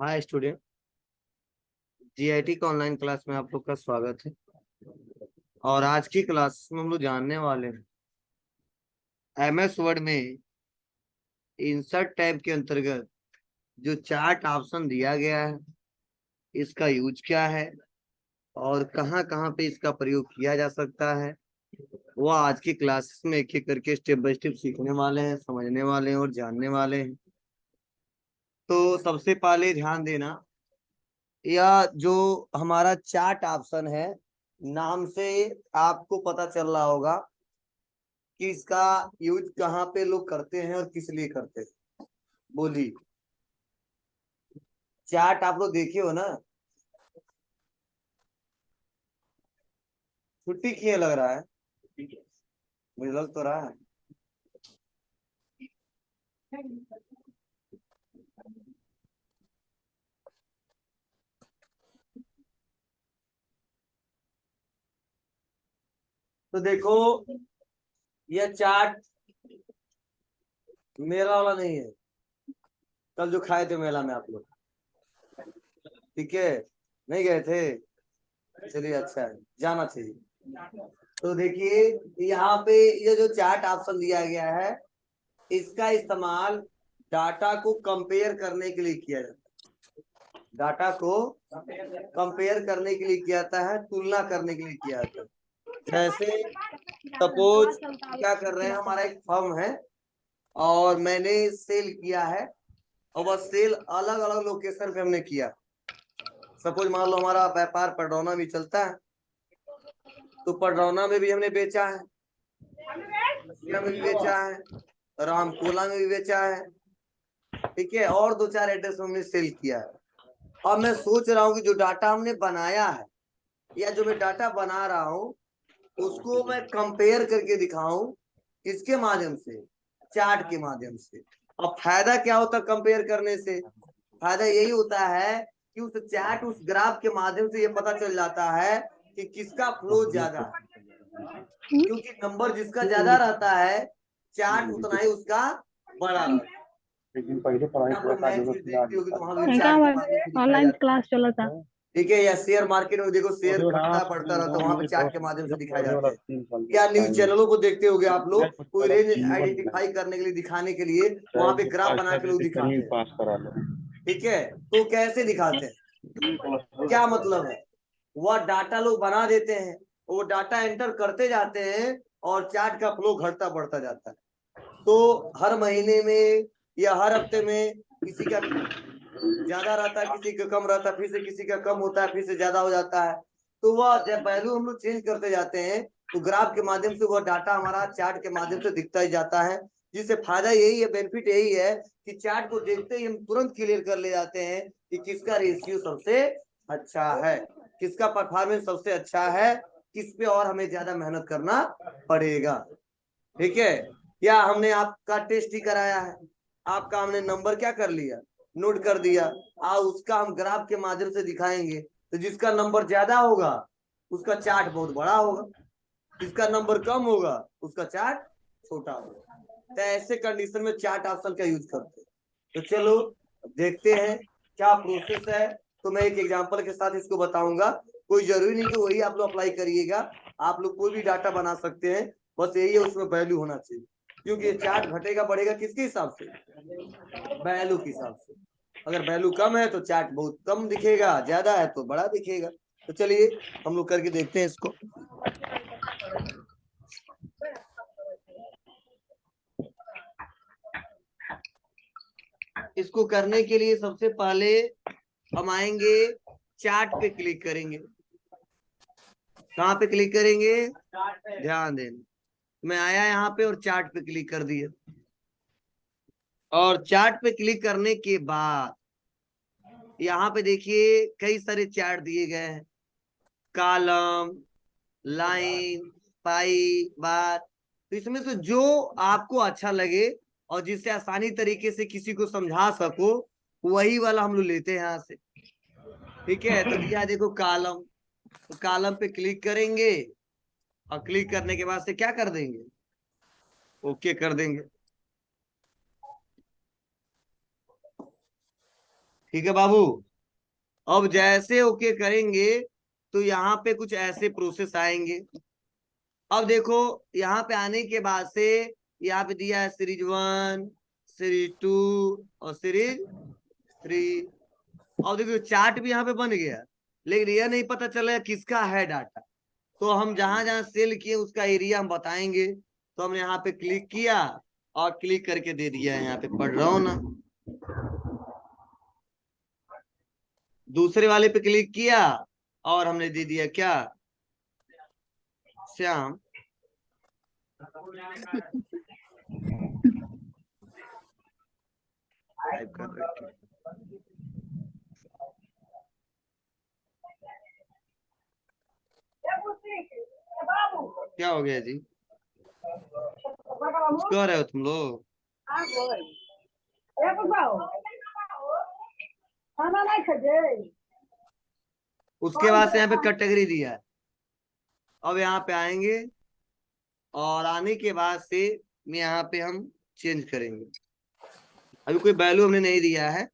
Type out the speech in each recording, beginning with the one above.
Hi student. GIT का online class में आप लोग का स्वागत है। और आज की क्लास में हम लोग जानने वाले हैं एमएस वर्ड में इंसर्ट टैब के अंतर्गत जो चार्ट ऑप्शन दिया गया है, इसका यूज क्या है और कहाँ कहाँ पे इसका प्रयोग किया जा सकता है, वो आज की क्लास में एक एक करके स्टेप बाय स्टेप सीखने वाले हैं, समझने वाले हैं और जानने वाले हैं। तो सबसे पहले ध्यान देना, यह जो हमारा चार्ट ऑप्शन है, नाम से आपको पता चल रहा होगा कि इसका यूज कहाँ पे लोग करते हैं और किस लिए करते हैं। बोलिए, चार्ट आप लोग देखे हो ना? छुट्टी किए लग रहा है, मुझे लग तो रहा है। तो देखो, यह चार्ट मेला वाला नहीं है, कल जो खाए थे मेला में आप लोग, ठीक है? नहीं गए थे? चलिए, अच्छा है, जाना चाहिए। तो देखिए, यहाँ पे ये जो चार्ट ऑप्शन दिया गया है, इसका इस्तेमाल डाटा को कंपेयर करने के लिए किया जाता है। डाटा को कंपेयर करने के लिए किया जाता है, तुलना करने के लिए किया जाता है। जैसे सपोज क्या कर रहे हैं, हमारा एक फर्म है और मैंने सेल किया है और वह सेल अलग अलग लोकेशन पे हमने किया। सपोज मान लो हमारा व्यापार पडरौना में चलता है, तो पडरौना में भी हमने बेचा है, में भी बेचा है, रामकोला में भी बेचा है, ठीक है, और दो चार एड्रेस हमने सेल किया है। अब मैं सोच रहा हूँ कि जो डाटा हमने बनाया है या जो मैं डाटा बना रहा हूँ, उसको मैं कंपेयर करके दिखाऊं, किसके माध्यम से? चार्ट के माध्यम से। अब फायदा क्या होता है कंपेयर करने से? फायदा यही होता है कि उस चार्ट, उस ग्राफ के माध्यम से ये पता चल जाता है कि किसका फ्लो ज्यादा है, क्योंकि नंबर जिसका ज्यादा रहता है, चार्ट उतना ही उसका बड़ा रहता है। लेकिन पहले पढ़ाई आप पूरा लोग कर मैच देगा भी तो याद देखते हो कि तो वहां भी नहीं चार्ट के माध्यम से दिखाया ऑनलाइन जाता क्लास चला था। है, ठीक है? या शेयर मार्केट में देखो, शेयर ऑडियो घटता बढ़ता रहता है, वहां पे चार्ट के माध्यम से दिखाए जाते हैं। या न्यूज चैनलों को देखते होगे आप लोग, कोई रेंज आइडेंटिफाई करने के लिए, दिखाने के लिए वहां पे ग्राफ बना के लोग दिखाते हैं, पास करा लो। ठीक है? तो कैसे दिखाते हैं, क्या मतलब है? वह डाटा लोग बना देते हैं, वो डाटा एंटर करते जाते हैं और चार्ट का फ्लो घटता बढ़ता जाता है। तो हर महीने में या हर हफ्ते में किसी का ज्यादा रहता है, किसी का कम रहता है, फिर से किसी का कम होता है, फिर से ज्यादा हो जाता है। तो वह जब वैल्यू हम लोग चेंज करते जाते हैं, तो ग्राफ के माध्यम से वह डाटा हमारा चार्ट के माध्यम से दिखता ही जाता है। जिससे फायदा यही है, बेनिफिट यही है कि चार्ट को देखते ही हम तुरंत क्लियर कर ले जाते हैं कि किसका रेशियो सबसे अच्छा है, किसका परफॉर्मेंस सबसे अच्छा है, किस पे और हमें ज्यादा मेहनत करना पड़ेगा, ठीक है? या हमने आपका टेस्ट ही कराया है, आपका हमने नंबर क्या कर लिया, नोट कर दिया, उसका हम ग्राफ के माध्यम से दिखाएंगे, तो जिसका नंबर ज्यादा होगा उसका चार्ट बहुत बड़ा होगा, जिसका नंबर कम होगा उसका चार्ट छोटा होगा। तो ऐसे कंडीशन में चार्ट ऑप्शन का यूज करते हैं। तो चलो देखते हैं क्या प्रोसेस है। तो मैं एक एग्जांपल के साथ इसको बताऊंगा, कोई जरूरी नहीं कि वही आप लोग अप्लाई करिएगा, आप लोग कोई भी डाटा बना सकते हैं, बस यही है उसमें वैल्यू होना चाहिए। क्योंकि ये चार्ट घटेगा बढ़ेगा किसके हिसाब से? वैल्यू के हिसाब से। अगर वैल्यू कम है तो चार्ट बहुत कम दिखेगा, ज्यादा है तो बड़ा दिखेगा। तो चलिए हम लोग करके देखते हैं इसको। इसको करने के लिए सबसे पहले हम आएंगे, चार्ट पे क्लिक करेंगे। कहाँ पे क्लिक करेंगे? ध्यान देना, मैं आया यहाँ पे और चार्ट पे क्लिक कर दिया। और चार्ट पे क्लिक करने के बाद यहाँ पे देखिए कई सारे चार्ट दिए गए हैं, कॉलम, लाइन, पाई, बार। तो इसमें से जो आपको अच्छा लगे और जिससे आसानी तरीके से किसी को समझा सको, वही वाला हम लोग लेते हैं यहाँ से, ठीक है? तो दिया देखो कॉलम, तो कॉलम पे क्लिक करेंगे और क्लिक करने के बाद से क्या कर देंगे, ओके कर देंगे। ठीक है बाबू। अब जैसे ओके करेंगे तो यहाँ पे कुछ ऐसे प्रोसेस आएंगे। अब देखो यहाँ पे आने के बाद से यहाँ पे दिया है सीरीज 1, सीरीज 2 और सीरीज 3। अब देखो चार्ट भी यहाँ पे बन गया, लेकिन यह नहीं पता चला किसका है डाटा। तो हम जहां जहां सेल किए उसका एरिया हम बताएंगे। तो हमने यहाँ पे क्लिक किया और क्लिक करके दे दिया है, यहाँ पे पढ़ रहा हूं ना। दूसरे वाले पे क्लिक किया और हमने दे दिया क्या, श्याम। टाइप कर रहे हैं। क्या हो गया जी, कुछ कह रहे हो तुम लोग? उसके बाद से यहाँ पे कैटेगरी दिया है। अब यहाँ पे आएंगे और आने के बाद से यहाँ पे हम चेंज करेंगे। अभी कोई वैल्यू हमने नहीं दिया है।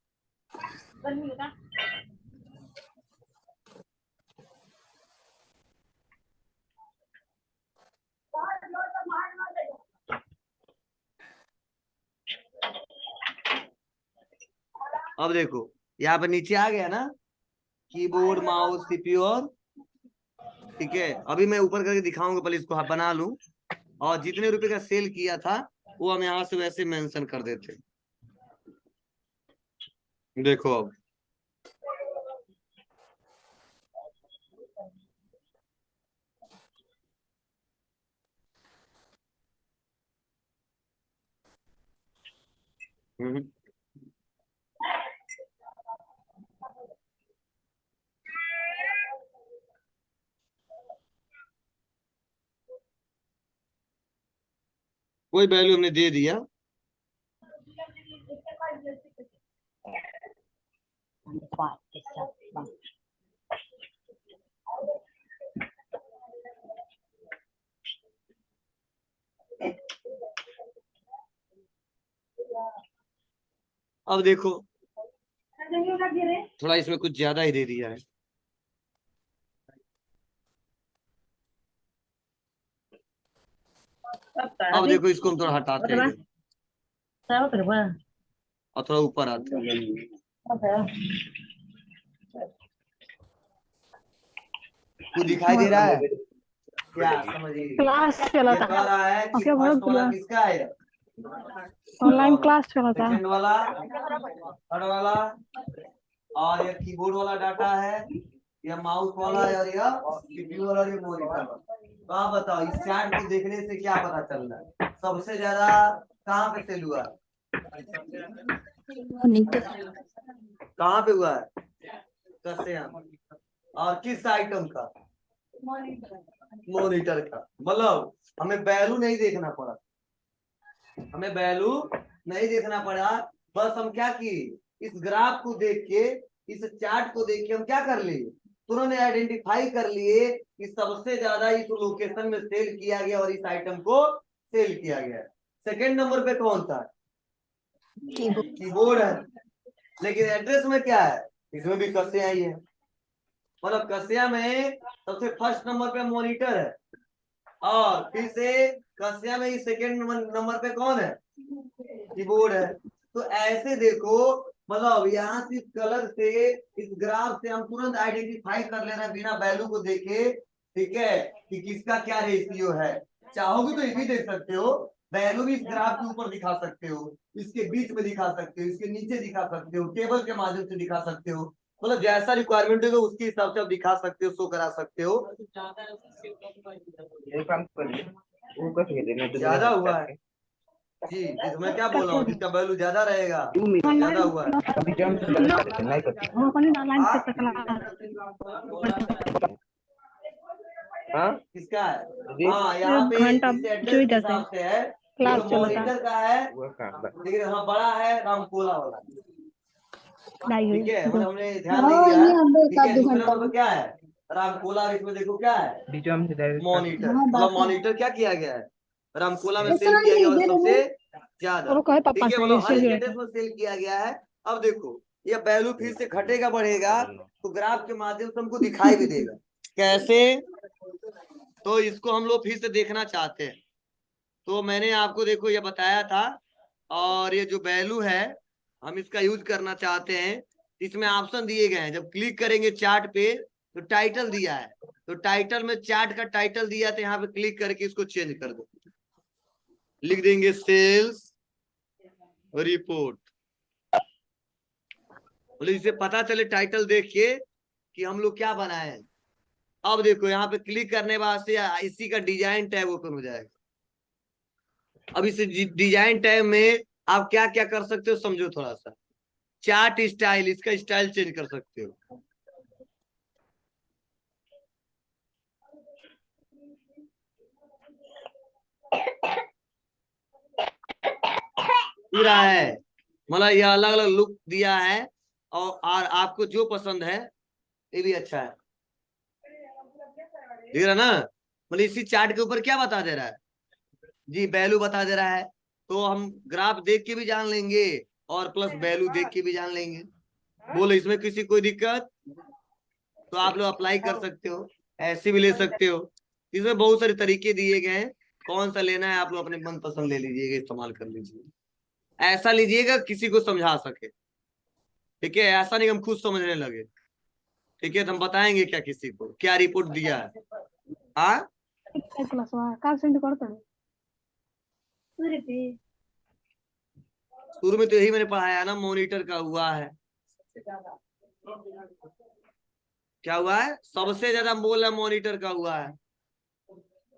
अब देखो यहाँ पे नीचे आ गया ना, कीबोर्ड, माउस, सीपीयू और, ठीक है। अभी मैं ऊपर करके दिखाऊंगा, पहले इसको बना लूं और जितने रुपए का सेल किया था वो हम यहाँ से वैसे मेंशन कर देते। देखो अब कोई वैल्यू हमने दे दिया। अब देखो थोड़ा इसमें कुछ ज्यादा ही दे दिया है। अब देखो इसको हम थोड़ा हटाते हैं और थोड़ा ऊपर आते हैं। कुछ दिखाई दे रहा है क्या, समझिए। क्लास चला ये था। कह रहा है कि फर्स्ट वाला किसका है, ऑनलाइन क्लास चला था। सेकंड वाला, थर्ड वाला, और ये कीबोर्ड वाला डाटा है, यह माउस वाला है, और यह सीपीयू वाला, और ये मॉनिटर वाला। तो आप बताओ इस चार्ट को देखने से क्या पता चल रहा है, सबसे ज्यादा कहाँ पे सेल हुआ है, कहाँ पे हुआ है, कैसे, और किस आइटम का, मॉनिटर का। मतलब हमें वैल्यू नहीं देखना पड़ा, हमें वैल्यू नहीं देखना पड़ा। बस हम क्या किए, इस ग्राफ को देख के, इस चार्ट को देख के हम क्या कर लिए, तुरंत आइडेंटिफाई कर लिए कि सबसे ज्यादा इस लोकेशन में सेल किया गया और इस आइटम को सेल किया गया। सेकंड नंबर पे कौन था, कीबोर्ड है, लेकिन एड्रेस में क्या है, इसमें भी कस्या ही है। मतलब कस्या में सबसे फर्स्ट नंबर पे मॉनिटर है, और फिर से कस्या में सेकंड नंबर पे कौन है, कीबोर्ड है। तो ऐसे देखो, मतलब यहाँ से कलर से, इस ग्राफ से हम तुरंत आइडेंटिफाई कर ले रहे हैं बिना वैल्यू को देखे, ठीक है, कि किसका क्या रेशियो है। चाहोगे तो ये भी देख सकते हो, वैल्यू भी इस ग्राफ के ऊपर दिखा सकते हो, इसके बीच में दिखा सकते हो, इसके नीचे दिखा सकते हो, टेबल के माध्यम से दिखा सकते हो। मतलब जैसा रिक्वायरमेंट होगा उसके हिसाब से आप दिखा सकते हो, शो करा सकते हो। ज्यादा हुआ है जी, मैं क्या बोल रहा हूँ, जिसका वैल्यू ज्यादा रहेगा ज्यादा हुआ है। किसका है, हाँ यहाँ पे इस एड्रेस के हिसाब से है, तो मॉनिटर का है, लेकिन हाँ बड़ा है रामकोला वाला, ठीक है। मतलब हमने ध्यान नहीं दिया, ठीक है। दूसरे नंबर पर क्या है, रामकोला, इसमें देखो क्या है, मॉनिटर। मतलब मॉनिटर क्या किया गया है, रामकोला में सेल किया गया और सबसे ज्यादा, ठीक है। मतलब हर एक एड्रेस में सेल किया गया है। अब देखो ये वैल्यू फिर से घटेगा बढ़ेगा तो ग्राफ के माध्यम से हमको दिखाई भी देगा। कैसे? तो इसको हम लोग फिर से देखना चाहते हैं। तो मैंने आपको देखो ये बताया था, और ये जो वैल्यू है हम इसका यूज करना चाहते हैं। इसमें ऑप्शन दिए गए हैं, जब क्लिक करेंगे चार्ट पे तो टाइटल दिया है, तो टाइटल में चार्ट का टाइटल दिया तो यहाँ पे क्लिक करके इसको चेंज कर दो, लिख देंगे सेल्स रिपोर्ट। बोले इसे पता चले टाइटल देख के कि हम लोग क्या बनाए हैं। अब देखो यहाँ पे क्लिक करने बाद से इसी का डिजाइन टैब ओपन हो जाएगा। अब इस डिजाइन टैब में आप क्या क्या कर सकते हो समझो थोड़ा सा। चार्ट स्टाइल, इसका स्टाइल चेंज कर सकते हो। पूरा है, मतलब ये अलग अलग लुक दिया है, और आपको जो पसंद है ये भी अच्छा है, दिख रहा ना। मतलब इसी चार्ट के ऊपर क्या बता दे रहा है जी, वैल्यू बता दे रहा है। तो हम ग्राफ देख के भी जान लेंगे और प्लस वैल्यू देख के भी जान लेंगे। बोलो इसमें किसी कोई दिक्कत? तो आप लोग अप्लाई कर सकते हो, ऐसे भी ले सकते हो। इसमें बहुत सारे तरीके दिए गए हैं, कौन सा लेना है आप लोग अपने मन पसंद ले लीजिएगा, इस्तेमाल कर लीजिए। ऐसा लीजिएगा किसी को समझा सके, ठीक है, ऐसा नहीं हम खुद समझने लगे। ठीक है, तो हम बताएंगे क्या किसी को क्या रिपोर्ट दिया है। हाँ क्लास काल सेंड करता शुरू में तो यही मैंने पढ़ाया ना, मॉनिटर का हुआ है। क्या हुआ है? सबसे ज्यादा बोल है मॉनिटर का हुआ है।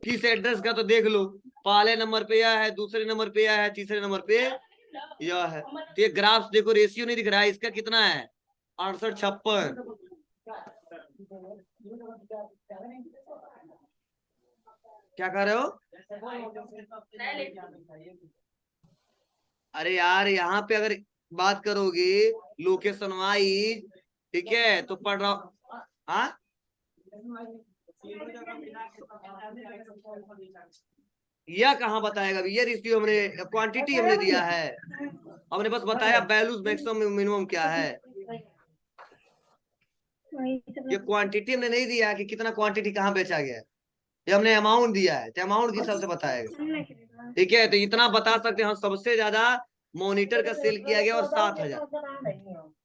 किस एड्रेस का तो देख लो, पहले नंबर पे यह है, दूसरे नंबर पे यह है, तीसरे नंबर पे यह है। तो ये ग्राफ देखो, रेशियो नहीं दिख रहा है, इसका कितना है 68-56। क्या कर रहे हो? अरे यार यहाँ पे अगर बात करोगे लोकेशन वाइज, ठीक है, तो पढ़ रहा हूँ। हाँ यह कहाँ बताएगा ये रेशियो, हमने क्वांटिटी हमने दिया है, हमने बस बताया वैल्यूज मैक्सिमम मिनिमम क्या है। ये क्वांटिटी हमने नहीं दिया कि कितना क्वांटिटी कहाँ बेचा गया है, ये हमने अमाउंट दिया है, तो अमाउंट के हिसाब से बताएगा। ठीक है, तो इतना बता सकते हैं, सबसे ज्यादा मॉनिटर का सेल किया गया और 7,000।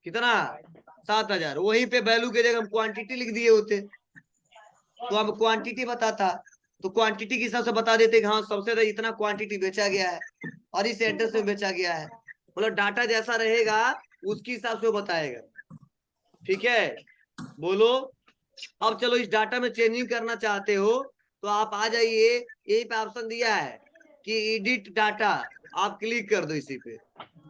कितना? 7,000। वहीं पे वैल्यू की जगह हम क्वांटिटी लिख दिए होते तो अब क्वांटिटी बताता, तो क्वांटिटी के हिसाब से बता देते कि हाँ सबसे ज्यादा इतना क्वांटिटी बेचा गया है और इस एड्रेस में बेचा गया है। मतलब डाटा जैसा रहेगा उसके हिसाब से वो बताएगा। ठीक है, बोलो। अब चलो इस डाटा में चेंजिंग करना चाहते हो तो आप आ जाइए, यही पे ऑप्शन दिया है कि एडिट डाटा, आप क्लिक कर दो इसी पे,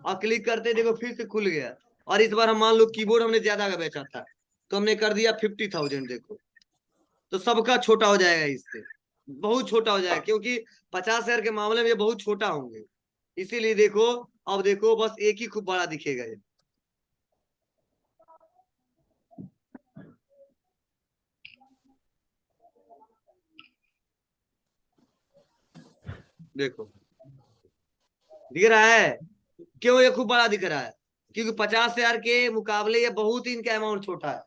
और क्लिक करते देखो फिर से खुल गया। और इस बार हम मान लो कीबोर्ड हमने ज्यादा का बेचा था तो हमने कर दिया 50,000। देखो तो सबका छोटा हो जाएगा, इससे बहुत छोटा हो जाएगा, क्योंकि 50,000 के मामले में ये बहुत छोटा होंगे, इसीलिए देखो। अब देखो बस एक ही खूब बड़ा दिखेगा ये। देखो दिख रहा है, क्यों ये खूब बड़ा दिख रहा है? क्योंकि 50,000 के मुकाबले ये बहुत ही इनका अमाउंट छोटा है,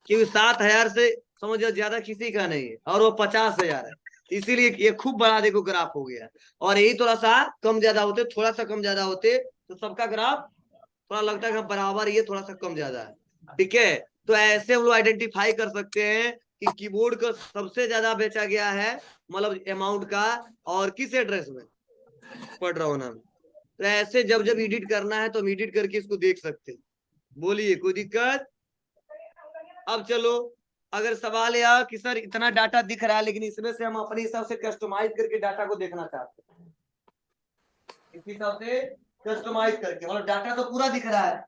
क्योंकि 7,000 से समझो ज्यादा किसी का नहीं है, और वो 50,000 है, इसीलिए ये खूब बड़ा देखो ग्राफ हो गया। और यही थोड़ा सा कम ज्यादा होते, थोड़ा सा कम ज्यादा होते तो सबका ग्राफ थोड़ा लगता है कि बराबर, ये थोड़ा सा कम ज्यादा है। ठीक है, तो ऐसे हम लोग आइडेंटिफाई कर सकते हैं कि कीबोर्ड का सबसे ज्यादा बेचा गया है, मतलब अमाउंट का, और किस एड्रेस में पढ़ रहा हूं ना। तो ऐसे जब जब एडिट करना है तो हम एडिट करके इसको देख सकते हैं। बोलिए कोई दिक्कत? अब चलो, अगर सवाल यह कि सर इतना डाटा दिख रहा है लेकिन इसमें से हम अपने हिसाब से कस्टमाइज करके डाटा को देखना चाहते हैं, इस हिसाब से कस्टमाइज करके, मतलब डाटा तो पूरा दिख रहा है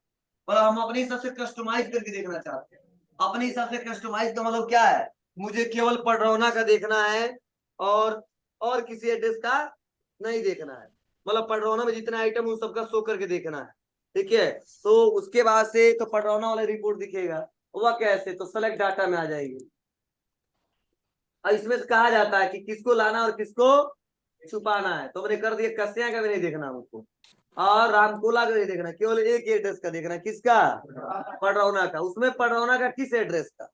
पर हम अपने हिसाब से कस्टमाइज करके देखना चाहते हैं। अपने हिसाब से कस्टमाइज का मतलब क्या है, मुझे केवल पडरौना का देखना है और किसी एड्रेस का नहीं देखना है, मतलब पडरौना में जितना आइटम उन सबका शो करके देखना है। ठीक है, तो उसके बाद से तो पडरौना वाला रिपोर्ट दिखेगा, वह कैसे, तो सेलेक्ट डाटा में आ जाएगी। और इसमें से कहा जाता है कि किसको लाना और किसको छुपाना है, तो मैंने कर दिया कस्या का भी नहीं देखना हमको, और रामकोला का नहीं देखना, केवल एक एड्रेस का देखना, किसका, पडरौना का। उसमें पडरौना का किस एड्रेस का,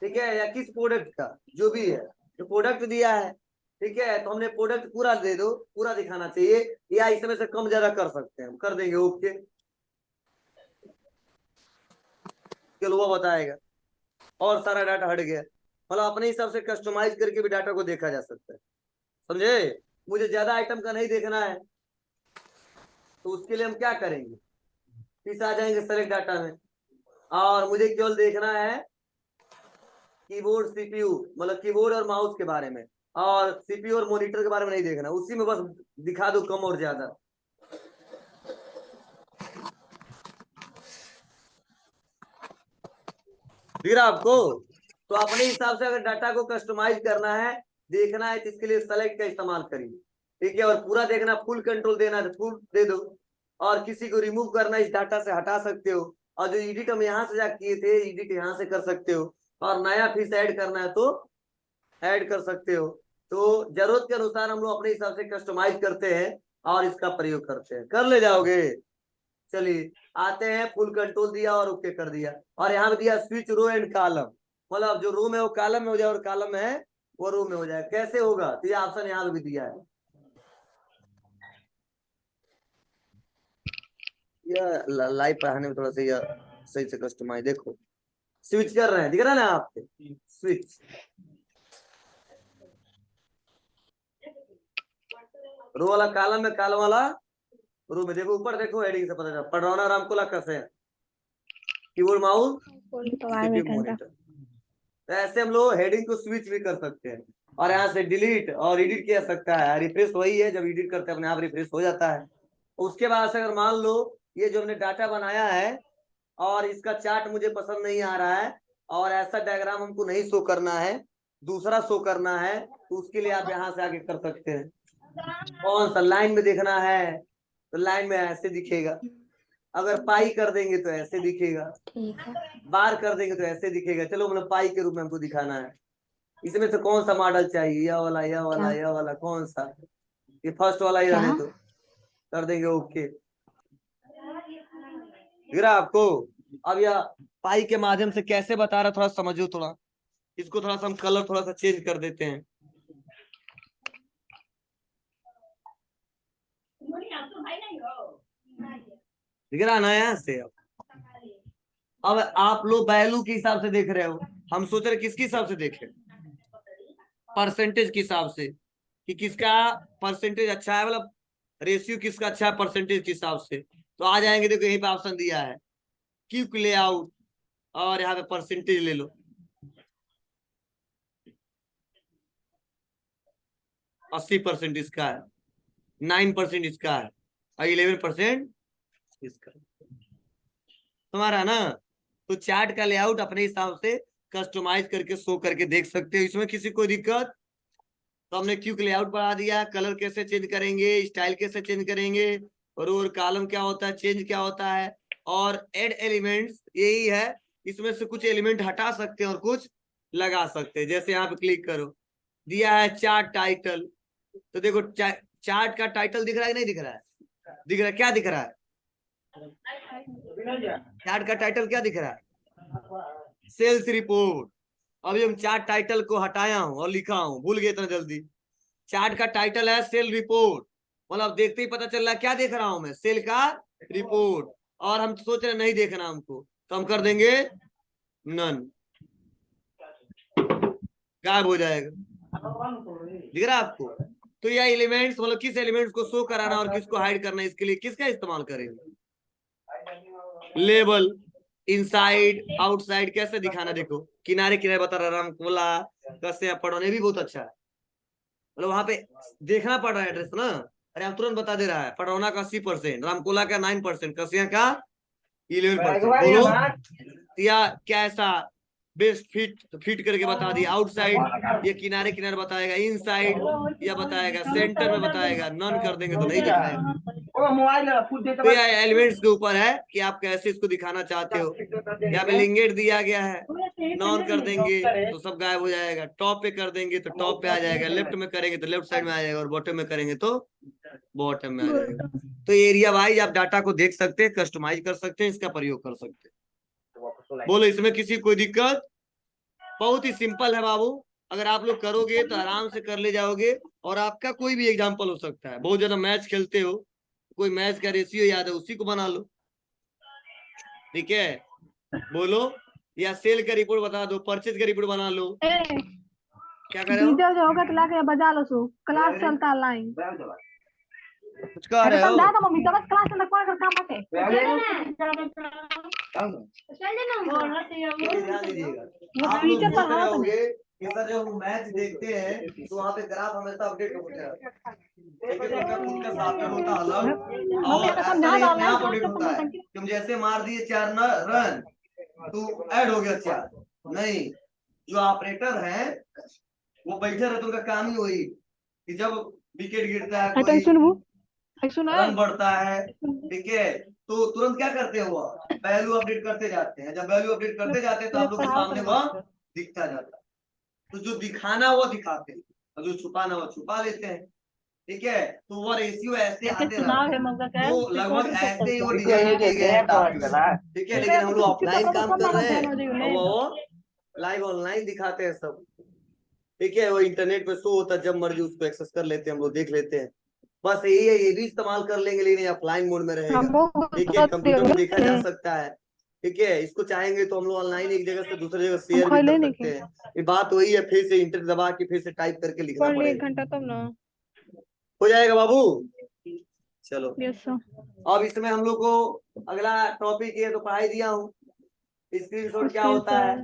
ठीक है, या किस प्रोडक्ट का, जो भी है, जो प्रोडक्ट दिया है, ठीक है, तो हमने प्रोडक्ट पूरा दे दो, पूरा दिखाना चाहिए, या इसमें से कम ज्यादा कर सकते हैं, हम कर देंगे, ओके, चलो वो बताएगा। और सारा डाटा हट गया, मतलब अपने हिसाब से कस्टमाइज करके भी डाटा को देखा जा सकता है, समझे। मुझे ज्यादा आइटम का नहीं देखना है, तो उसके लिए हम क्या करेंगे, फिर आ जाएंगे सेलेक्ट डाटा में, और मुझे केवल देखना है कीबोर्ड सीपीयू, मतलब कीबोर्ड और माउस के बारे में, और सीपीयू और मॉनिटर के बारे में नहीं देखना, उसी में बस दिखा दो कम और ज्यादा। फिर आपको तो अपने हिसाब से अगर डाटा को कस्टमाइज करना है, देखना है, तो इसके लिए सेलेक्ट का इस्तेमाल करिए, ठीक है। और पूरा देखना, फुल कंट्रोल देना है तो फुल दे दो, और किसी को रिमूव करना इस डाटा से हटा सकते हो, और जो एडिट हम यहाँ से जा किए थे, एडिट यहाँ से कर सकते हो, और नया फिर ऐड करना है तो ऐड कर सकते हो। तो जरूरत के अनुसार हम लोग अपने हिसाब से कस्टमाइज करते हैं और इसका प्रयोग करते हैं, कर ले जाओगे। चलिए आते हैं, फुल कंट्रोल दिया और ओके कर दिया, और यहाँ पे दिया स्विच रो एंड कॉलम, मतलब जो रो में वो कॉलम में हो जाए और कॉलम में है वो रो में हो जाए, कैसे होगा, तो ये ऑप्शन यहाँ पे भी दिया है। यह लाइव पढ़ाने में थोड़ा सा यह सही से कस्टमाइज, देखो स्विच कर रहे हैं, दिख रहा है ना आपके, स्विच रो वाला कॉलम में, कॉलम वाला रो में, देखो ऊपर देखो, हेडिंग से पता चला पडरौना रामकोला कैसे है, कीबोर्ड माउस सीपीयू मॉनिटर। तो ऐसे हम लोग हेडिंग को स्विच भी कर सकते हैं, और यहाँ से डिलीट और एडिट किया सकता है, रिफ्रेश वही है, जब एडिट करते हैं अपने आप रिफ्रेश हो जाता है। उसके बाद से अगर मान लो ये जो हमने डाटा बनाया है और इसका चार्ट मुझे पसंद नहीं आ रहा है, और ऐसा डायग्राम हमको नहीं शो करना है, दूसरा शो करना है, तो उसके लिए आप यहाँ से आगे कर सकते हैं। कौन सा लाइन में देखना है, तो लाइन में ऐसे दिखेगा, अगर पाई कर देंगे तो ऐसे दिखेगा, बार कर देंगे तो ऐसे दिखेगा। चलो मतलब पाई के रूप में हमको दिखाना है, इसमें से कौन सा मॉडल चाहिए, यह वाला, यह वाला, यह वाला, कौन सा, ये फर्स्ट वाला ही रहने तो कर देंगे ओके। गिरा आपको। अब यह पाई के माध्यम से कैसे बता रहा, थोड़ा समझो, थोड़ा इसको थोड़ा सा हम कलर थोड़ा सा चेंज कर देते हैं। दिख रहा ना यहाँ से। अब आप लोग वैल्यू के हिसाब से देख रहे हो, हम सोच रहे किसके हिसाब से देखें, परसेंटेज के हिसाब से, कि किसका परसेंटेज अच्छा है, मतलब रेशियो किसका अच्छा है परसेंटेज के हिसाब से। तो आ जाएंगे, देखो यहीं पे ऑप्शन दिया है क्विक लेआउट, और यहाँ पे परसेंटेज ले लो, 80% इसका है, 9% इसका है, और 11% इसका, तुम्हारा ना। तो चार्ट का लेआउट अपने हिसाब से कस्टमाइज करके शो करके देख सकते हो, इसमें किसी को दिक्कत। तो हमने क्विक लेआउट बढ़ा दिया, कलर कैसे चेंज करेंगे, स्टाइल कैसे चेंज करेंगे, और कॉलम क्या होता है, चेंज क्या होता है, और एड एलिमेंट्स यही है, इसमें से कुछ एलिमेंट हटा सकते हैं और कुछ लगा सकते हैं। जैसे यहाँ पे क्लिक करो, दिया है चार्ट टाइटल, तो देखो चार्ट का टाइटल दिख रहा है कि नहीं दिख रहा है, दिख रहा है, क्या दिख रहा है, चार्ट का टाइटल क्या दिख रहा है, सेल्स रिपोर्ट। अभी हम चार्ट टाइटल को हटाया हूं और लिखा हूं, भूल गए इतना जल्दी। चार्ट का टाइटल है सेल रिपोर्ट, मतलब देखते ही पता चल रहा है क्या देख रहा हूं मैं, सेल का रिपोर्ट, और हम सोच रहे नहीं देखना हमको, तो हम कर देंगे नन, गायब हो जाएगा। दिख रहा है आपको। तो यह एलिमेंट्स, मतलब किस एलिमेंट्स को शो कराना और किसको हाइड करना, इसके लिए किसका इस्तेमाल करेंगे, लेबल, इनसाइड आउटसाइड कैसे दिखाना, देखो किनारे किनारे बता रहा, रामकोला कैसे पढ़ने भी बहुत अच्छा है, मतलब वहां पे देखना पड़ रहा है एड्रेस ना, अरे हम तुरंत बता दे रहा है, पडरौना का 80%, रामकोला का 9%, कसिया का 11%। बोलो या कैसा बेस्ट फिट करके बता दिया, आउटसाइड ये किनारे किनारे बताएगा, इनसाइड या बताएगा, सेंटर में बताएगा, नन कर देंगे तो नहीं दिखाएगा। तो यह एलिमेंट्स के ऊपर है कि आप कैसे इसको दिखाना चाहते हो। यहाँ पे लिंगेट दिया गया है, नॉन कर देंगे तो सब गायब हो जाएगा, टॉप पे कर देंगे तो टॉप पे आ जाएगा, लेफ्ट में करेंगे तो लेफ्ट साइड में आ जाएगा, और बॉटम में करेंगे तो बॉटम में आ जाएगा। तो एरिया वाइज आप डाटा को देख सकते हैं, कस्टमाइज कर सकते हैं, इसका प्रयोग कर सकते हैं। बोलो इसमें किसी कोई दिक्कत? बहुत ही सिंपल है बाबू, अगर आप लोग करोगे तो आराम से कर ले जाओगे। और आपका कोई भी एग्जाम्पल हो सकता है, बहुत ज्यादा मैच खेलते हो, कोई मैच का रेशियो याद है उसी को बना लो, ठीक है। बोलो, या सेल का रिपोर्ट बता दो, परचेज का रिपोर्ट बना लो। क्या कर रहे हो? डीजे जो होगा तो लाके बजा लो सो, क्लास चलता ऑनलाइन। कुछ कह रहे हो? समझा दो मम्मी, तो बस क्लास में कौन कर काम होते ध्यान दीजिएगा, आप लोग सोच रहे होंगे कि सर जब हम मैच देखते हैं तो वहाँ पे ग्राफ हमेशा अपडेट होते रहता है, ठीक है, तो उनका खुद का सॉफ्टवेयर होता है अलग, और ऐसा नहीं अपने आप अपडेट होता है कि हम जैसे मार दिए 4 रन तो ऐड हो गया 4, नहीं, जो ऑपरेटर है वो बैठे रहते, उनका काम ही वही कि जब विकेट गिरता है, कोई रन बढ़ता है, ठीक है, तो तुरंत क्या करते हैं वो वैल्यू अपडेट करते जाते हैं। जब वैल्यू अपडेट करते जाते हैं तो आप लोग के सामने वह दिखता जाता है। तो जो दिखाना वो दिखाते हैं और जो छुपाना वो छुपा लेते हैं, ठीक है। तो वो रेशियो ऐसे आते रहते, तो लगभग ऐसे ही वो डिजाइन किए गए हैं काफी, ठीक है। लेकिन हम लोग ऑफलाइन काम कर रहे हैं, वो लाइव ऑनलाइन दिखाते हैं सब, ठीक है। वो इंटरनेट पे शो होता है, जब मर्जी उसको एक्सेस कर लेते हैं, हम लोग देख लेते हैं। बस यही है, ये भी इस्तेमाल कर लेंगे, लेकिन ऑफलाइन मोड में रहेगा, ठीक है। कंप्यूटर में देखा जा सकता है, ठीक है। इसको चाहेंगे तो हम लोग ऑनलाइन एक जगह से दूसरी जगह शेयर भी कर सकते हैं। ये बात वही है, फिर से इंटर दबा के फिर से टाइप करके लिखना पड़ेगा, घंटा तब ना हो जाएगा बाबू। चलो यस अब इसमें हम लोग को अगला टॉपिक ये तो पढ़ाई दिया हूँ, स्क्रीनशॉट क्या होता है।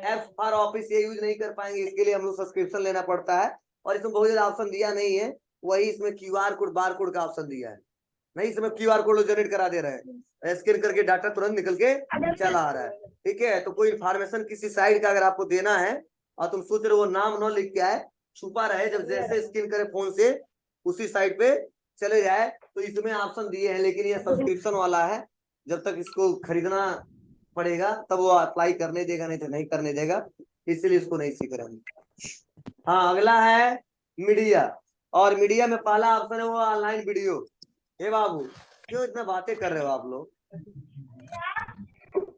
एफ फॉर ऑफिस ये यूज नहीं कर पाएंगे, इसके लिए हम लोग सब्सक्रिप्शन लेना पड़ता है, और इसमें बहुत ज्यादा ऑप्शन दिया नहीं है, वही इसमें QR कोड बार कोड का ऑप्शन दिया है, नहीं इसमें QR कोड जनरेट करा दे रहे हैं, स्कैन करके डाटा तुरंत निकल के चला आ रहा है, ठीक है। तो कोई इन्फॉर्मेशन किसी साइट का अगर आपको देना है और तुम सोच रहे हो वो नाम न लिख के आए, छुपा रहे, जब जैसे स्कैन करे फोन से उसी साइट पे चले जाए, तो इसमें ऑप्शन दिए हैं। लेकिन ये सब्सक्रिप्शन वाला है, जब तक इसको खरीदना पड़ेगा तब वो अप्लाई करने देगा, नहीं तो नहीं करने देगा, इसलिए इसको नहीं सीख रहे। हाँ अगला है मीडिया, और मीडिया में पहला ऑप्शन है वो ऑनलाइन वीडियो। हे बाबू क्यों इतना बातें कर रहे हो आप लोग?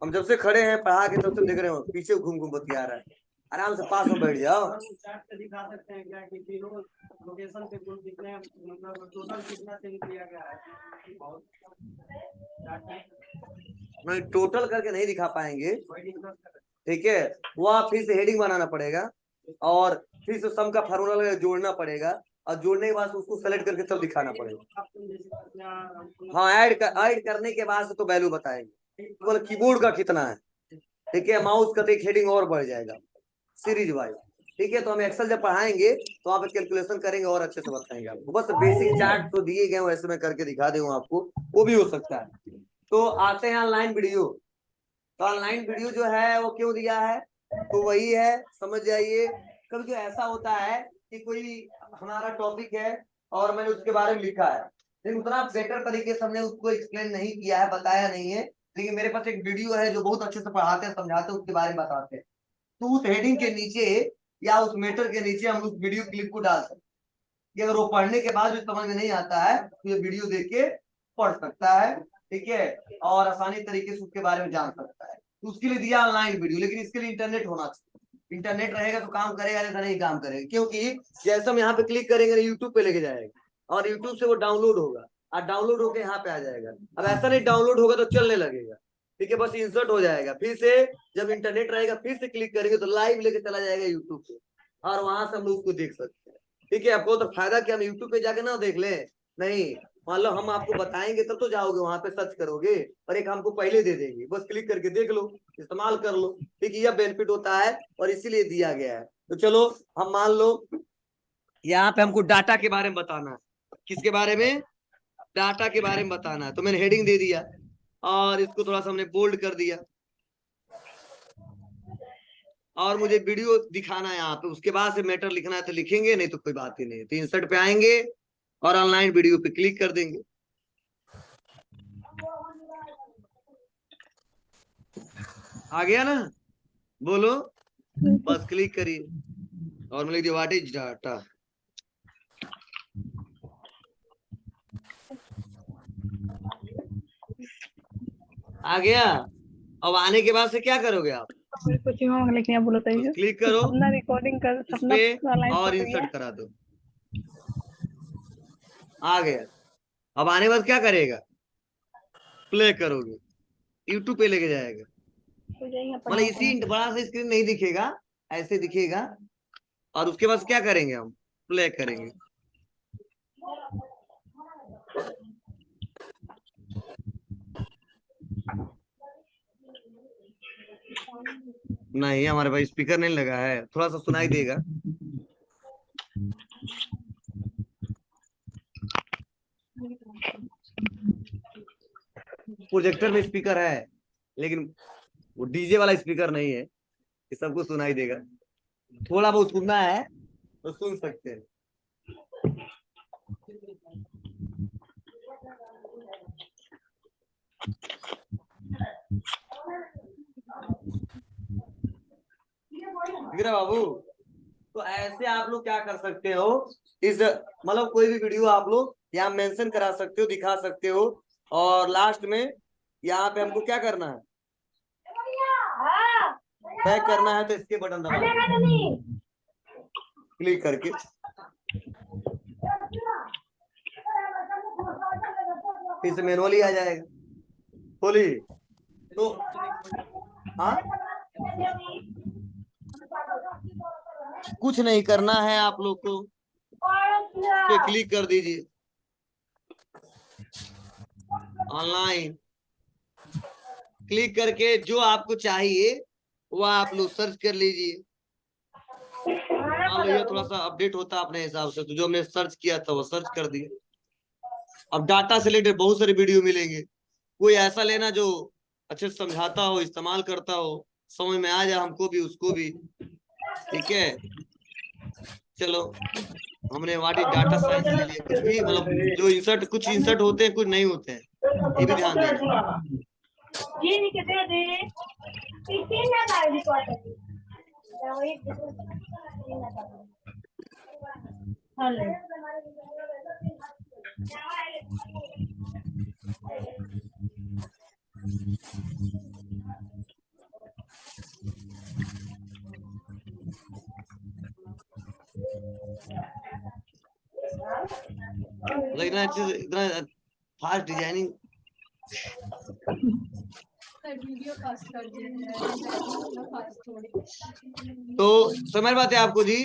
हम जब से खड़े हैं पढ़ा के तब से देख रहे हो, पीछे घूम घूम बतिया रहा है, आराम से पास में बैठ जाओ। दिखा सकते हैं क्या कि तीनों लोकेशन पे कुल कितने, मतलब टोटल कितना सेंड किया गया है? नहीं टोटल करके नहीं दिखा पाएंगे, ठीक है। वो आप फिर से हेडिंग बनाना पड़ेगा, और फिर से सम का फार्मूला जोड़ना पड़ेगा, और जोड़ने के बाद उसको सेलेक्ट करके तब दिखाना पड़ेगा। हाँ ऐड करने के बाद तो वैल्यू बताएंगे, केवल कीबोर्ड का कितना है, ठीक है। माउस का तो एक हेडिंग और बढ़ जाएगा सीरीज वाइज, ठीक है। तो हम एक्सेल जब पढ़ाएंगे तो आप कैलकुलेशन करेंगे और अच्छे से बताएंगे आपको। बस बेसिक चार्ट तो दिए गए वैसे मैं करके दिखा दूंगा आपको, वो भी हो सकता है। तो आते हैं ऑनलाइन वीडियो। तो ऑनलाइन वीडियो जो है वो क्यों दिया है, तो वही है, समझ जाइए। कभी जो ऐसा होता है कि कोई हमारा टॉपिक है और मैंने उसके बारे में लिखा है, लेकिन उतना बेटर तरीके से हमने उसको एक्सप्लेन नहीं किया है, बताया नहीं है, लेकिन मेरे पास एक वीडियो है जो बहुत अच्छे से पढ़ाते हैं, समझाते हैं, उसके बारे में बताते हैं। तो उस हेडिंग के नीचे या उस मैटर के नीचे हम उस वीडियो क्लिप को डाल सकते हैं, कि अगर वो पढ़ने के बाद भी समझ में नहीं आता है तो ये वीडियो देख के पढ़ सकता है, ठीक है, और आसानी तरीके से उसके बारे में जान सकता है। तो उसके लिए दिया ऑनलाइन वीडियो, लेकिन इसके लिए इंटरनेट होना चाहिए। इंटरनेट रहेगा तो काम करेगा, नहीं तो नहीं काम करेगा, क्योंकि जैसे हम यहाँ पे क्लिक करेंगे यूट्यूब पे लेके जाएगा, और यूट्यूब से वो डाउनलोड होगा, और डाउनलोड होकर यहाँ पे आ जाएगा। अब ऐसा नहीं डाउनलोड होगा तो चलने लगेगा, ठीक है, बस इंसर्ट हो जाएगा। फिर से जब इंटरनेट रहेगा फिर से क्लिक करेंगे तो लाइव लेके चला जाएगा यूट्यूब पे, और वहां से हम लोग उसको देख सकते हैं, ठीक है। आपको तो फायदा कि हम यूट्यूब पे जाके ना देख लें, नहीं, मान लो हम आपको बताएंगे तब तो जाओगे वहां पे सर्च करोगे, और एक हमको पहले दे देंगे, बस क्लिक करके देख लो, इस्तेमाल कर लो, ठीक है। यह बेनिफिट होता है और इसीलिए दिया गया है। तो चलो हम मान लो यहाँ पे हमको डाटा के बारे में बताना है, किसके बारे में, डाटा के बारे में बताना है। तो मैंने हेडिंग दे दिया और इसको थोड़ा सा हमने बोल्ड कर दिया, और मुझे वीडियो दिखाना है यहाँ पे, उसके बाद से मैटर लिखना है तो लिखेंगे, नहीं तो कोई बात ही नहीं। तो इंसर्ट पे आएंगे और ऑनलाइन वीडियो पे क्लिक कर देंगे। आ गया ना, बोलो, बस क्लिक करिए और मैं लिख दिया व्हाट इज डाटा। आ गया। अब आने के बाद से क्या करोगे आप, कुछ होगा लेकिन आप बोलो तो बस क्लिक करो सपना रिकॉर्डिंग कर इस सपना पे लाइन और पड़ गया। इंसर्ट करा दो। आ गया। अब आने के बाद क्या करेगा, प्ले करोगे, यूट्यूब पे लेके जाएगा। हो जाएगा मतलब पढ़ाई इसी बड़ा सा स्क्रीन नहीं दिखेगा, ऐसे दिखेगा। और उसके बाद क्या करेंगे हम, प्ले करेंगे। नहीं हमारे पास स्पीकर नहीं लगा है, थोड़ा सा सुनाई देगा। प्रोजेक्टर में स्पीकर है लेकिन वो डीजे वाला स्पीकर नहीं है, ये सबको सुनाई देगा। थोड़ा बहुत सुनना है तो सुन सकते हैं। बाबू, तो ऐसे आप लोग क्या कर सकते हो, इस मतलब कोई भी वीडियो आप लोग यहाँ मेंशन करा सकते हो, दिखा सकते हो। और लास्ट में यहाँ पे हमको क्या करना है, बैक करना है तो इसके बटन दबाना है, क्लिक करके। फिर से मैनुअली आ जाएगा। खोली तो हाँ, कुछ नहीं करना है आप लोग को, पे क्लिक कर दीजिए, ऑनलाइन क्लिक करके जो आपको चाहिए वो आप लोग सर्च कर लीजिए। मान लो ये थोड़ा सा अपडेट होता है अपने हिसाब से, तो जो हमने सर्च किया था वो सर्च कर दिया। अब डाटा से रिलेटेड बहुत सारे वीडियो मिलेंगे, कोई ऐसा लेना जो अच्छे से समझाता हो, इस्तेमाल करता हो, समझ में आ जाए हमको भी उसको भी। ठीक है, चलो हमने वाटी डाटा साइंस ले लिया। कुछ भी मतलब जो इंसर्ट, कुछ इंसर्ट होते हैं कुछ नहीं होते हैं, ये भी ध्यान देना। मतलब इतना अच्छे से, इतना फास्ट डिजाइनिंग। तो समझ बात है आपको जी।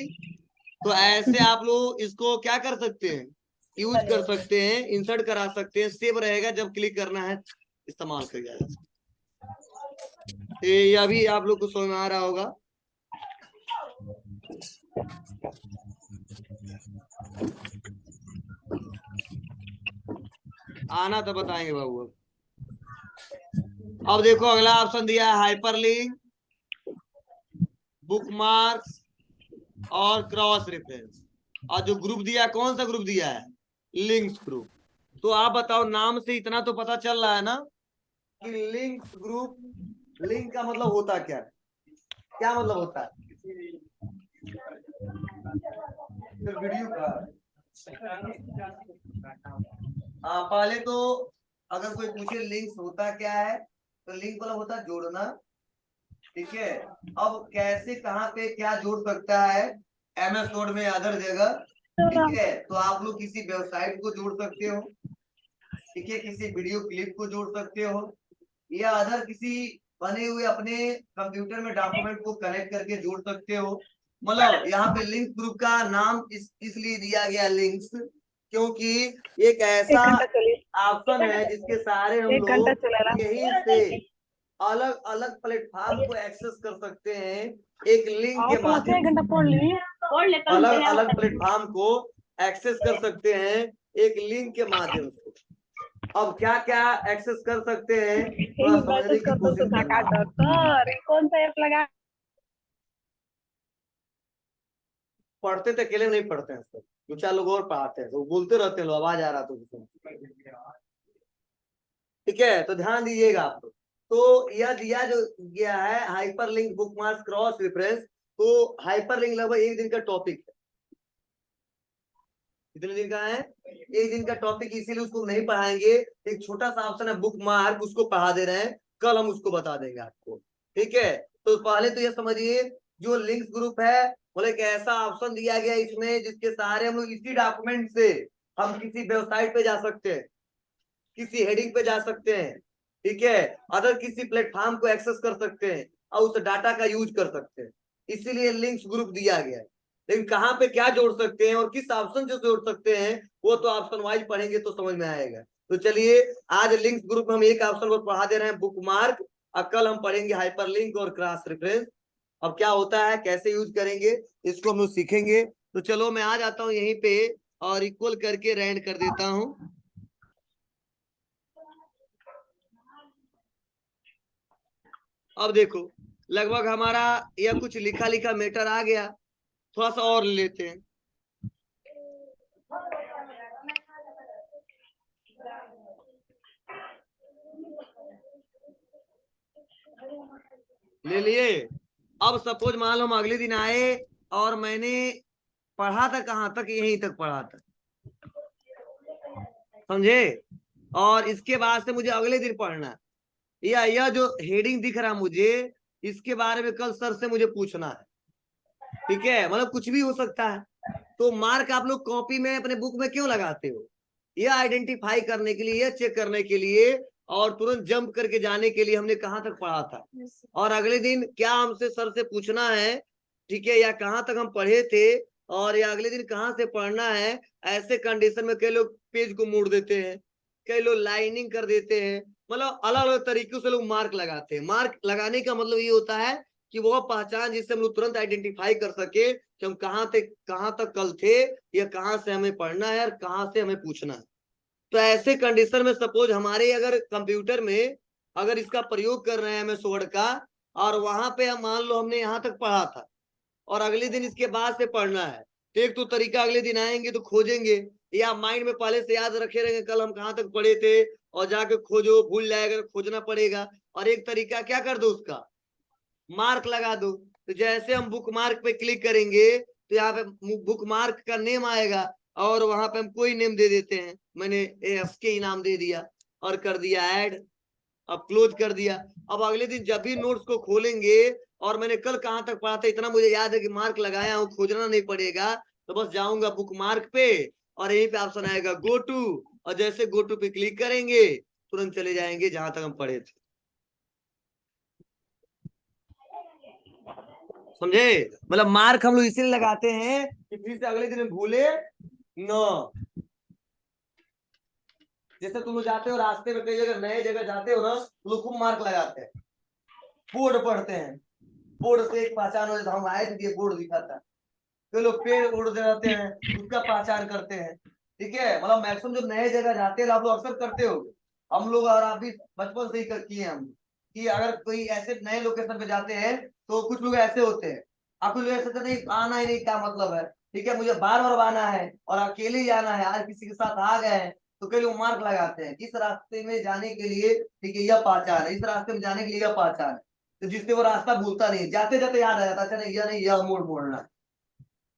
तो ऐसे आप लोग इसको क्या कर सकते हैं, यूज कर सकते हैं, इंसर्ट करा सकते हैं, सेव रहेगा, जब क्लिक करना है इस्तेमाल कर जाएगा। ये अभी आप लोग को समझ में आ रहा होगा। आना तो बताएंगे बाबू। अब देखो अगला ऑप्शन दिया है हाइपरलिंक, बुकमार्क्स और क्रॉस रेफरेंस। और जो ग्रुप दिया है, कौन सा ग्रुप दिया है, लिंक्स ग्रुप। तो आप बताओ, नाम से इतना तो पता चल रहा है ना कि लिंक्स ग्रुप, लिंक का मतलब होता क्या है, क्या मतलब होता है वीडियो का। पहले तो अगर कोई पूछे लिंक्स होता क्या है, तो लिंक मतलब होता है जोड़ना। ठीक है, अब कैसे कहाँ पे क्या जोड़ सकता है, MS वर्ड में अदर जगह। ठीक है, तो आप लोग किसी वेबसाइट को जोड़ सकते हो, ठीक है, किसी वीडियो क्लिप को जोड़ सकते हो, या अदर किसी बने हुए अपने कंप्यूटर में डॉक्यूमेंट को कनेक्ट करके जोड़ सकते हो। मतलब यहाँ पे लिंक ग्रुप का नाम इसलिए दिया गया लिंक्स, क्योंकि एक ऐसा ऑप्शन है जिसके सहारे हम लोग यहीं से अलग अलग प्लेटफॉर्म को एक्सेस कर सकते हैं, एक लिंक के माध्यम से अलग अलग प्लेटफॉर्म को एक्सेस कर सकते हैं एक लिंक के माध्यम से। अब क्या क्या एक्सेस कर सकते हैं, थोड़ा समझने की कोशिश करना। कौन सा ऐप लगा, पढ़ते तो अकेले नहीं पढ़ते हैं सब, दो चार लोग और पढ़ाते हैं, तो बोलते रहते हैं, आवाज आ रहा तो। ठीक है, तो ध्यान दीजिएगा आप लोग। तो यह दिया जो गया है हाइपरलिंक, बुकमार्क्स, क्रॉस रेफरेंस। तो हाइपरलिंक लगभग एक दिन का टॉपिक है। कितने दिन का है, एक दिन का टॉपिक, इसीलिए उसको नहीं पढ़ाएंगे। एक छोटा सा ऑप्शन है बुक मार्क, उसको पढ़ा दे रहे हैं। कल हम उसको बता देंगे आपको। ठीक है, तो पहले तो ये समझिए जो लिंक्स ग्रुप है बोले एक ऐसा ऑप्शन दिया गया इसमें जिसके सहारे हम लोग इसी डॉक्यूमेंट से हम किसी वेबसाइट पे जा सकते हैं, किसी हेडिंग पे जा सकते हैं, ठीक है, अदर किसी प्लेटफॉर्म को एक्सेस कर सकते हैं और उस डाटा का यूज कर सकते हैं। इसीलिए लिंक्स ग्रुप दिया गया है। लेकिन कहाँ पे क्या जोड़ सकते हैं और किस ऑप्शन से जोड़ सकते हैं वो तो ऑप्शन वाइज पढ़ेंगे तो समझ में आएगा। तो चलिए आज लिंक्स ग्रुप में हम एक ऑप्शन को पढ़ा दे रहे हैं, बुकमार्क, और कल हम पढ़ेंगे हाइपरलिंक और क्रॉस रेफरेंस। अब क्या होता है, कैसे यूज करेंगे, इसको हम लोग सीखेंगे। तो चलो मैं आ जाता हूँ यहीं पे और इक्वल करके रैंड कर देता हूँ। अब देखो लगभग हमारा यह कुछ लिखा लिखा मैटर आ गया, थोड़ा सा और लेते हैं। ले लिए। अब सपोज मान लो हम अगले दिन आए और मैंने पढ़ा था कहां तक, यहीं तक पढ़ा था, समझे, और इसके बाद से मुझे अगले दिन पढ़ना है, या यह जो हेडिंग दिख रहा मुझे इसके बारे में कल सर से मुझे पूछना है। ठीक है, मतलब कुछ भी हो सकता है। तो मार्क आप लोग कॉपी में अपने बुक में क्यों लगाते हो, यह आइडेंटिफाई करने के लिए, यह चेक करने के लिए और तुरंत जंप करके जाने के लिए हमने कहां तक पढ़ा था और अगले दिन क्या हमसे सर से पूछना है, ठीक है, या कहां तक हम पढ़े थे और या अगले दिन कहां से पढ़ना है। ऐसे कंडीशन में कई लोग पेज को मोड़ देते हैं, कई लोग लाइनिंग कर देते हैं, मतलब अलग अलग तरीकों से लोग मार्क लगाते हैं। मार्क लगाने का मतलब ये होता है कि वो पहचान जिससे हम लोग तुरंत आइडेंटिफाई कर सके कि हम कहां तक कल थे, या कहां से हमें पढ़ना है और कहां से हमें पूछना है। तो ऐसे कंडीशन में सपोज हमारे अगर कंप्यूटर में अगर इसका प्रयोग कर रहे हैं हमें वर्ड का, और वहां पे हम मान लो हमने यहाँ तक पढ़ा था और अगले दिन इसके बाद से पढ़ना है, तो एक तो तरीका अगले दिन आएंगे तो खोजेंगे, या माइंड में पहले से याद रखे रहेंगे कल हम कहाँ तक पढ़े थे और जाके खोजो, भूल जाएगा खोजना पड़ेगा। और एक तरीका क्या कर दो, उसका मार्क लगा दो। तो जैसे हम बुक मार्क पे क्लिक करेंगे तो यहाँ पे बुक मार्क का नेम आएगा और वहां पे हम कोई नेम दे देते हैं, मैंने एसके इनाम दे दिया और कर दिया ऐड, अब क्लोज कर दिया। अब अगले दिन जब भी नोट्स को खोलेंगे और मैंने कल कहां तक पढ़ा था इतना मुझे याद है कि मार्क लगाया हूं, खोजना नहीं पड़ेगा, तो बस जाऊंगा बुक मार्क पे और यहीं पे ऑप्शन आएगा गो टू, और जैसे गो टू पे क्लिक करेंगे तुरंत चले जाएंगे जहां तक हम पढ़े थे। समझे, मतलब मार्क हम लोग इसीलिए लगाते हैं कि फिर से अगले दिन भूले न। जैसे तुम लोग जाते हो रास्ते में कई जगह नए जगह जाते हो ना, लोग खूब मार्क लगाते हैं, बोर्ड पढ़ते हैं, बोर्ड से एक पहचान हो जाता है, हम आए थे बोर्ड दिखा था, तो लोग पेड़ उड़ जाते हैं उसका पहचान करते हैं। ठीक है, मतलब मैक्सिमम जो नए जगह जाते हैं आप लोग अक्सर करते हो, हम लोग और आप भी बचपन से ही किए हम, कि अगर कोई ऐसे नए लोकेशन पे जाते हैं तो कुछ लोग ऐसे होते हैं, आप कुछ लोग ऐसे होते नहीं आना ही नहीं क्या मतलब है, ठीक है, मुझे बार बार आना है और अकेले ही आना है, आज किसी के साथ आ गए हैं, तो कई लोग मार्क लगाते हैं इस रास्ते में जाने के लिए, ठीक है यह पहचान है, इस रास्ते में जाने के लिए यह पहचान है, तो जिससे वो रास्ता भूलता नहीं, जाते जाते याद आ जाता, अच्छा नहीं यह नहीं यह मोड़ मोड़ना है।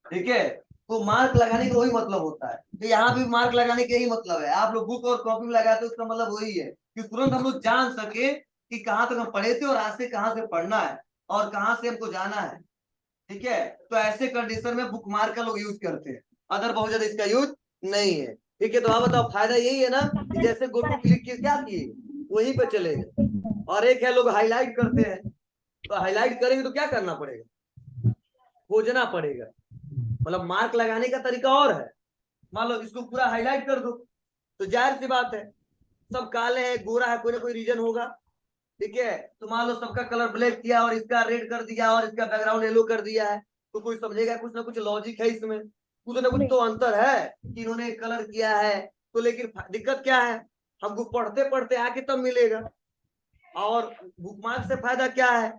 ठीक है, तो मार्क लगाने का वही मतलब होता है, तो यहाँ भी मार्क लगाने का यही मतलब है। आप लोग बुक और कॉपी में लगाते हो उसका मतलब वही है कि तुरंत हम लोग जान सके कि कहाँ तक हम पढ़े थे और आज से कहाँ से पढ़ना है और कहाँ से हमको जाना है। ठीक है, तो ऐसे कंडीशन में बुक मार्क का लोग यूज करते हैं, अदर बहुत ज्यादा इसका यूज नहीं है। ठीक है, तो आप बताओ फायदा यही है ना कि जैसे गो टू क्लिक किए क्या किए वहीं पे चले गए। और एक है लोग हाईलाइट करते हैं, तो हाईलाइट करेंगे तो क्या करना पड़ेगा, खोजना पड़ेगा, मतलब मार्क लगाने का तरीका और है। मान लो इसको पूरा हाईलाइट कर दो तो जाहिर सी बात है सब काले हैं गोरा है, कोई ना कोई रीजन होगा। ठीक है, तो मान लो सबका कलर ब्लैक किया और इसका रेड कर दिया और इसका बैकग्राउंड येलो कर दिया है, तो कोई समझेगा कुछ ना कुछ लॉजिक है इसमें, कुछ ना कुछ तो अंतर है कि इन्होंने कलर किया है। तो लेकिन दिक्कत क्या है, हमको पढ़ते पढ़ते आके तब मिलेगा। और बुकमार्क से फायदा क्या है,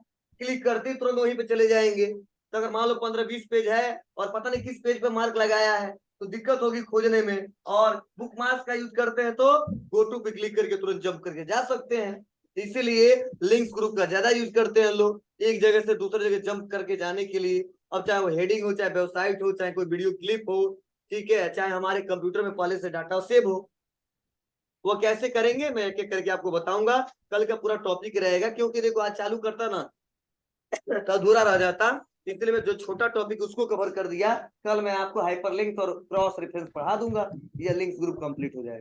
क्लिक करते ही तुरंत वहीं पे चले जाएंगे। तो अगर मान लो 15-20 पेज है और पता नहीं किस पेज पे मार्क लगाया है तो दिक्कत होगी खोजने में, और बुक मार्क्स का यूज करते हैं तो गो टू पे क्लिक करके तुरंत जंप करके जा सकते हैं। इसीलिए लिंक्स ग्रुप का ज्यादा यूज करते हैं लोग, एक जगह से दूसरी जगह जंप करके जाने के लिए। अब चाहे वो हेडिंग हो, चाहे वेबसाइट हो, चाहे कोई वीडियो क्लिप हो, ठीक है, चाहे हमारे कंप्यूटर में पहले से डाटा सेव हो। वो कैसे करेंगे मैं एक एक करके आपको बताऊंगा। कल का पूरा टॉपिक रहेगा, क्योंकि देखो आज चालू करता ना तो अधूरा रह जाता, इसलिए मैं जो छोटा टॉपिक उसको कवर कर दिया। कल मैं आपको हाइपरलिंक्स और क्रॉस रेफरेंस पढ़ा दूंगा, ये लिंक्स ग्रुप कंप्लीट हो जाएगा।